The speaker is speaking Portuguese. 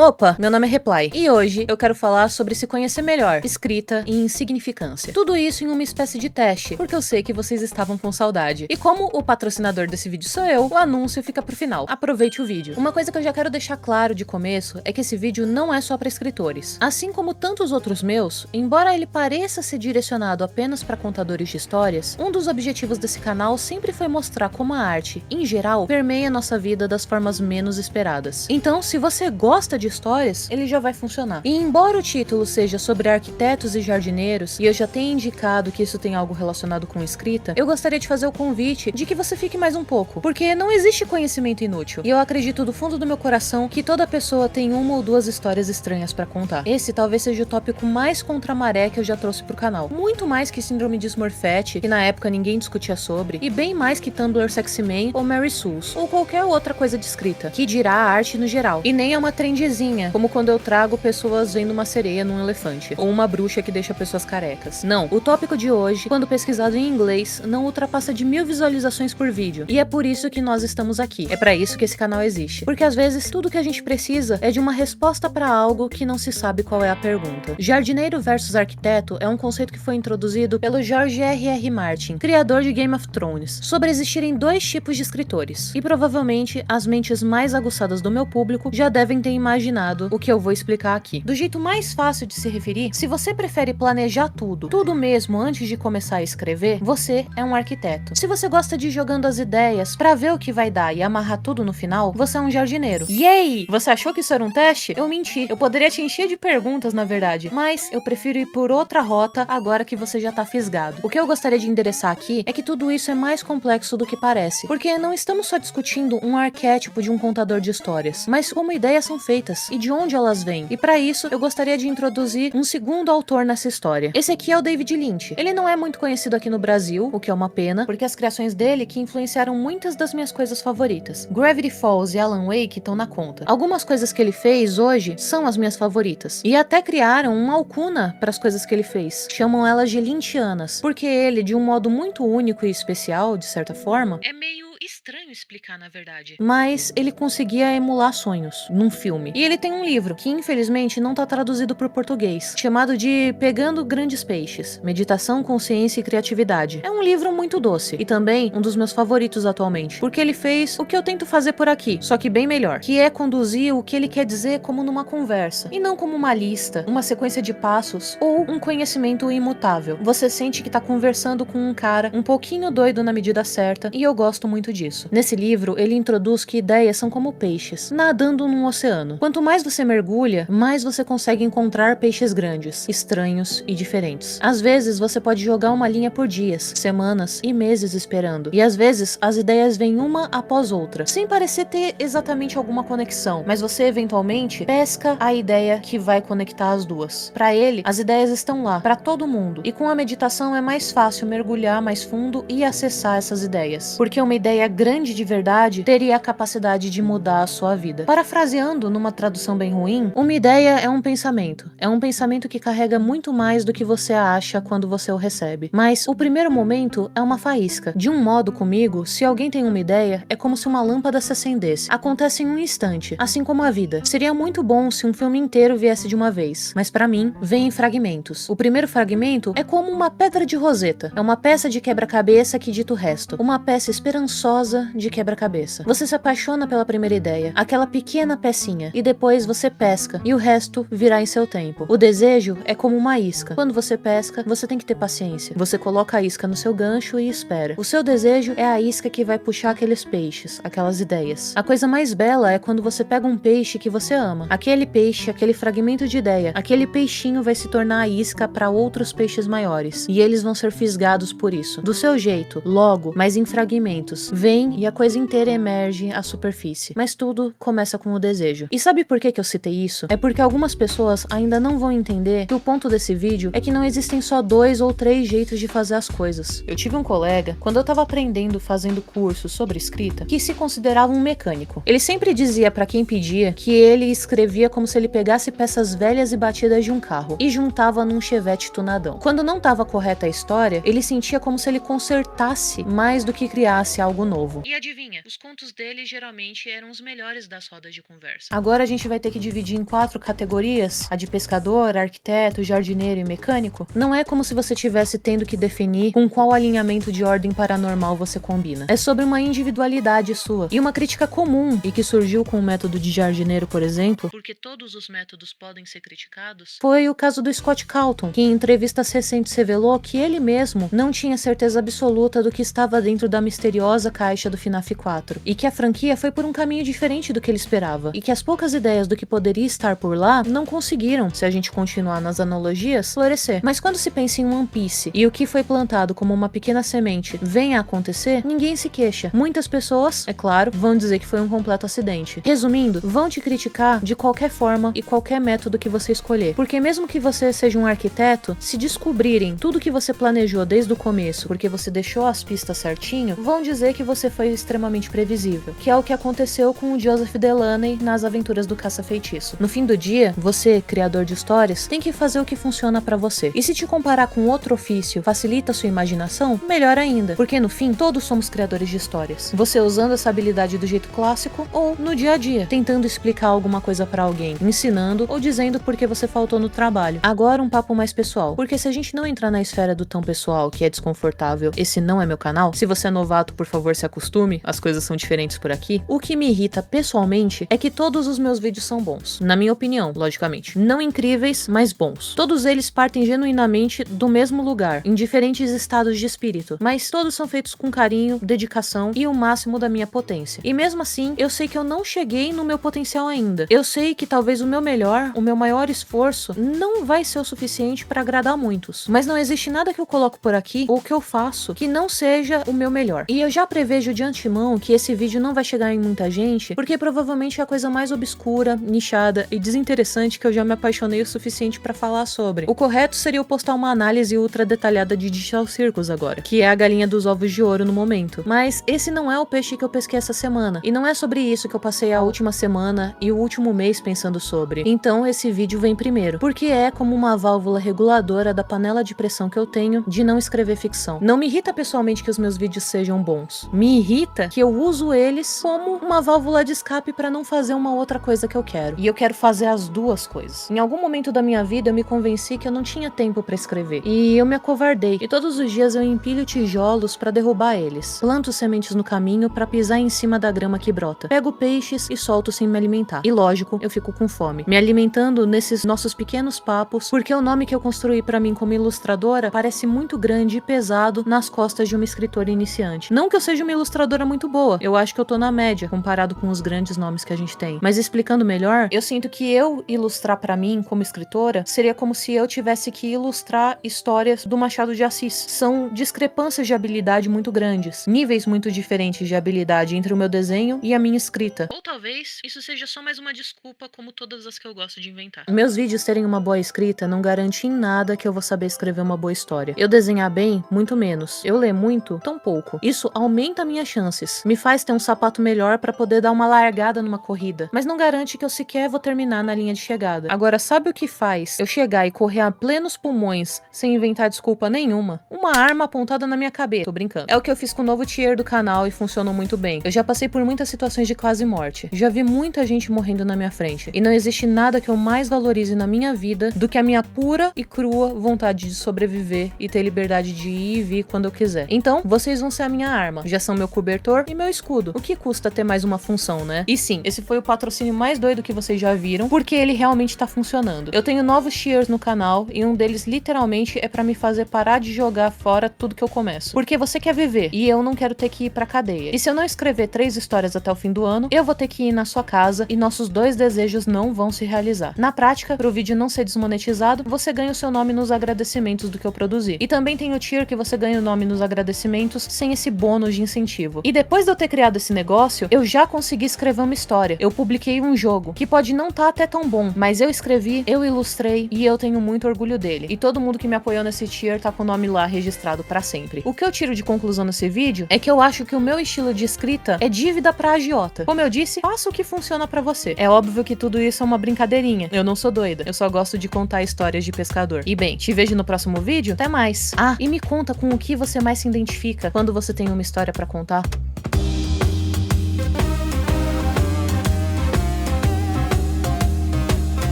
Opa, meu nome é Reply e hoje eu quero falar sobre se conhecer melhor, escrita e insignificância. Tudo isso em uma espécie de teste, porque eu sei que vocês estavam com saudade. E como o patrocinador desse vídeo sou eu, o anúncio fica pro final. Aproveite o vídeo. Uma coisa que eu já quero deixar claro de começo é que esse vídeo não é só para escritores. Assim como tantos outros meus, embora ele pareça ser direcionado apenas para contadores de histórias, um dos objetivos desse canal sempre foi mostrar como a arte, em geral, permeia nossa vida das formas menos esperadas. Então, se você gosta de histórias, ele já vai funcionar. E embora o título seja sobre arquitetos e jardineiros, e eu já tenha indicado que isso tem algo relacionado com escrita, eu gostaria de fazer o convite de que você fique mais um pouco, porque não existe conhecimento inútil. E eu acredito do fundo do meu coração que toda pessoa tem uma ou duas histórias estranhas pra contar. Esse talvez seja o tópico mais contra a maré que eu já trouxe pro canal. Muito mais que Síndrome de Smurfette, que na época ninguém discutia sobre, e bem mais que Tumblr Sexy Man ou Mary Sue's, ou qualquer outra coisa de escrita, que dirá a arte no geral. E nem é uma trendezinha, como quando eu trago pessoas vendo uma sereia num elefante, ou uma bruxa que deixa pessoas carecas. Não, o tópico de hoje, quando pesquisado em inglês, não ultrapassa de 1000 visualizações por vídeo, e é por isso que nós estamos aqui. É pra isso que esse canal existe. Porque às vezes tudo que a gente precisa é de uma resposta pra algo que não se sabe qual é a pergunta. Jardineiro versus arquiteto é um conceito que foi introduzido pelo George R.R. Martin, criador de Game of Thrones, sobre existirem dois tipos de escritores. E provavelmente as mentes mais aguçadas do meu público já devem ter imaginado o que eu vou explicar aqui. Do jeito mais fácil de se referir, se você prefere planejar tudo mesmo antes de começar a escrever, você é um arquiteto. Se você gosta de ir jogando as ideias pra ver o que vai dar e amarrar tudo no final, você é um jardineiro. Yay! Você achou que isso era um teste? Eu menti. Eu poderia te encher de perguntas, na verdade, mas eu prefiro ir por outra rota agora que você já tá fisgado. O que eu gostaria de endereçar aqui é que tudo isso é mais complexo do que parece, porque não estamos só discutindo um arquétipo de um contador de histórias, mas como ideias são feitas e de onde elas vêm. E para isso, eu gostaria de introduzir um segundo autor nessa história. Esse aqui é o David Lynch. Ele não é muito conhecido aqui no Brasil, o que é uma pena, porque as criações dele que influenciaram muitas das minhas coisas favoritas. Gravity Falls e Alan Wake estão na conta. Algumas coisas que ele fez hoje são as minhas favoritas. E até criaram uma alcuna para as coisas que ele fez. Chamam elas de Lynchianas, porque ele, de um modo muito único e especial, de certa forma, é meio estranho explicar, na verdade, mas ele conseguia emular sonhos num filme. E ele tem um livro, que infelizmente não tá traduzido pro português, chamado de Pegando Grandes Peixes, Meditação, Consciência e Criatividade. É um livro muito doce, e também um dos meus favoritos atualmente, porque ele fez o que eu tento fazer por aqui, só que bem melhor, que é conduzir o que ele quer dizer como numa conversa, e não como uma lista, uma sequência de passos, ou um conhecimento imutável. Você sente que tá conversando com um cara um pouquinho doido na medida certa, e eu gosto muito disso. Nesse livro, ele introduz que ideias são como peixes, nadando num oceano. Quanto mais você mergulha, mais você consegue encontrar peixes grandes, estranhos e diferentes. Às vezes, você pode jogar uma linha por dias, semanas e meses esperando. E às vezes, as ideias vêm uma após outra, sem parecer ter exatamente alguma conexão, mas você eventualmente pesca a ideia que vai conectar as duas. Para ele, as ideias estão lá, para todo mundo. E com a meditação é mais fácil mergulhar mais fundo e acessar essas ideias. Porque uma ideia grande de verdade teria a capacidade de mudar a sua vida. Parafraseando numa tradução bem ruim, uma ideia é um pensamento. É um pensamento que carrega muito mais do que você acha quando você o recebe. Mas o primeiro momento é uma faísca. De um modo comigo, se alguém tem uma ideia, é como se uma lâmpada se acendesse. Acontece em um instante, assim como a vida. Seria muito bom se um filme inteiro viesse de uma vez, mas pra mim, vem em fragmentos. O primeiro fragmento é como uma pedra de roseta. É uma peça de quebra-cabeça que dita o resto. Uma peça esperançosa de quebra-cabeça. Você se apaixona pela primeira ideia, aquela pequena pecinha, e depois você pesca, e o resto virá em seu tempo. O desejo é como uma isca. Quando você pesca, você tem que ter paciência. Você coloca a isca no seu gancho e espera. O seu desejo é a isca que vai puxar aqueles peixes, aquelas ideias. A coisa mais bela é quando você pega um peixe que você ama. Aquele peixe, aquele fragmento de ideia, aquele peixinho vai se tornar a isca para outros peixes maiores, e eles vão ser fisgados por isso. Do seu jeito, logo, mas em fragmentos. Vem e a coisa inteira emerge à superfície. Mas tudo começa com o desejo. E sabe por que eu citei isso? É porque algumas pessoas ainda não vão entender que o ponto desse vídeo é que não existem só 2 ou 3 jeitos de fazer as coisas. Eu tive um colega, quando eu tava aprendendo fazendo curso sobre escrita, que se considerava um mecânico. Ele sempre dizia pra quem pedia que ele escrevia como se ele pegasse peças velhas e batidas de um carro e juntava num chevette tunadão. Quando não tava correta a história, ele sentia como se ele consertasse mais do que criasse algo novo. novo. E adivinha, os contos dele geralmente eram os melhores das rodas de conversa. Agora a gente vai ter que dividir em 4 categorias, a de pescador, arquiteto, jardineiro e mecânico. Não é como se você tivesse tendo que definir com qual alinhamento de ordem paranormal você combina. É sobre uma individualidade sua. E uma crítica comum, e que surgiu com o método de jardineiro, por exemplo, porque todos os métodos podem ser criticados, foi o caso do Scott Calton, que em entrevistas recentes revelou que ele mesmo não tinha certeza absoluta do que estava dentro da misteriosa caixa do FNAF 4, e que a franquia foi por um caminho diferente do que ele esperava, e que as poucas ideias do que poderia estar por lá não conseguiram, se a gente continuar nas analogias, florescer. Mas quando se pensa em One Piece e o que foi plantado como uma pequena semente vem a acontecer, ninguém se queixa. Muitas pessoas, é claro, vão dizer que foi um completo acidente. Resumindo, vão te criticar de qualquer forma e qualquer método que você escolher, porque mesmo que você seja um arquiteto, se descobrirem tudo que você planejou desde o começo, porque você deixou as pistas certinho, vão dizer que você foi extremamente previsível, que é o que aconteceu com o Joseph Delaney nas aventuras do Caça-Feitiço. No fim do dia, você, criador de histórias, tem que fazer o que funciona pra você. E se te comparar com outro ofício facilita a sua imaginação, melhor ainda, porque no fim, todos somos criadores de histórias. Você usando essa habilidade do jeito clássico ou no dia a dia, tentando explicar alguma coisa pra alguém, ensinando ou dizendo por que você faltou no trabalho. Agora um papo mais pessoal, porque se a gente não entrar na esfera do tão pessoal, que é desconfortável, esse não é meu canal, se você é novato, por favor, se acostume, as coisas são diferentes por aqui. O que me irrita pessoalmente é que todos os meus vídeos são bons, na minha opinião, logicamente. Não incríveis, mas bons. Todos eles partem genuinamente do mesmo lugar, em diferentes estados de espírito, mas todos são feitos com carinho, dedicação e o máximo da minha potência. E mesmo assim, eu sei que eu não cheguei no meu potencial ainda. Eu sei que talvez o meu melhor, o meu maior esforço, não vai ser o suficiente para agradar muitos. Mas não existe nada que eu coloco por aqui, ou que eu faço, que não seja o meu melhor. E eu já prevejo de antemão que esse vídeo não vai chegar em muita gente, porque provavelmente é a coisa mais obscura, nichada e desinteressante que eu já me apaixonei o suficiente para falar sobre. O correto seria eu postar uma análise ultra detalhada de Digital Circus agora, que é a galinha dos ovos de ouro no momento. Mas esse não é o peixe que eu pesquei essa semana, e não é sobre isso que eu passei a última semana e o último mês pensando sobre. Então esse vídeo vem primeiro, porque é como uma válvula reguladora da panela de pressão que eu tenho de não escrever ficção. Não me irrita pessoalmente que os meus vídeos sejam bons. Me irrita que eu uso eles como uma válvula de escape para não fazer uma outra coisa que eu quero. E eu quero fazer as duas coisas. Em algum momento da minha vida eu me convenci que eu não tinha tempo para escrever. E eu me acovardei. E todos os dias eu empilho tijolos para derrubar eles. Planto sementes no caminho para pisar em cima da grama que brota. Pego peixes e solto sem me alimentar. E lógico, eu fico com fome. Me alimentando nesses nossos pequenos papos, porque o nome que eu construí para mim como ilustradora parece muito grande e pesado nas costas de uma escritora iniciante. Não que eu seja uma ilustradora muito boa. Eu acho que eu tô na média, comparado com os grandes nomes que a gente tem. Mas explicando melhor, eu sinto que eu ilustrar para mim como escritora seria como se eu tivesse que ilustrar histórias do Machado de Assis. São discrepâncias de habilidade muito grandes, níveis muito diferentes de habilidade entre o meu desenho e a minha escrita. Ou talvez isso seja só mais uma desculpa como todas as que eu gosto de inventar. Meus vídeos terem uma boa escrita não garante em nada que eu vou saber escrever uma boa história. Eu desenhar bem, muito menos. Eu ler muito, tão pouco. Isso aumenta minhas chances. Me faz ter um sapato melhor para poder dar uma largada numa corrida. Mas não garante que eu sequer vou terminar na linha de chegada. Agora, sabe o que faz eu chegar e correr a plenos pulmões sem inventar desculpa nenhuma? Uma arma apontada na minha cabeça. Tô brincando. É o que eu fiz com o novo tier do canal e funcionou muito bem. Eu já passei por muitas situações de quase morte. Já vi muita gente morrendo na minha frente. E não existe nada que eu mais valorize na minha vida do que a minha pura e crua vontade de sobreviver e ter liberdade de ir e vir quando eu quiser. Então, vocês vão ser a minha arma. Já são meu cobertor e meu escudo. O que custa ter mais uma função, né? E sim, esse foi o patrocínio mais doido que vocês já viram, porque ele realmente tá funcionando. Eu tenho novos tiers no canal e um deles literalmente é pra me fazer parar de jogar fora tudo que eu começo. Porque você quer viver e eu não quero ter que ir pra cadeia. E se eu não escrever 3 histórias até o fim do ano, eu vou ter que ir na sua casa e nossos 2 desejos não vão se realizar. Na prática, pro vídeo não ser desmonetizado, você ganha o seu nome nos agradecimentos do que eu produzi. E também tem o tier que você ganha o nome nos agradecimentos sem esse bônus de incentivo. E depois de eu ter criado esse negócio, eu já consegui escrever uma história. Eu publiquei um jogo, que pode não tá até tão bom, mas eu escrevi, eu ilustrei e eu tenho muito orgulho dele. E todo mundo que me apoiou nesse tier tá com o nome lá registrado pra sempre. O que eu tiro de conclusão nesse vídeo é que eu acho que o meu estilo de escrita é dívida pra agiota. Como eu disse, faça o que funciona pra você. É óbvio que tudo isso é uma brincadeirinha. Eu não sou doida. Eu só gosto de contar histórias de pescador. E bem, te vejo no próximo vídeo. Até mais. Ah, e me conta com o que você mais se identifica quando você tem uma história pra contar.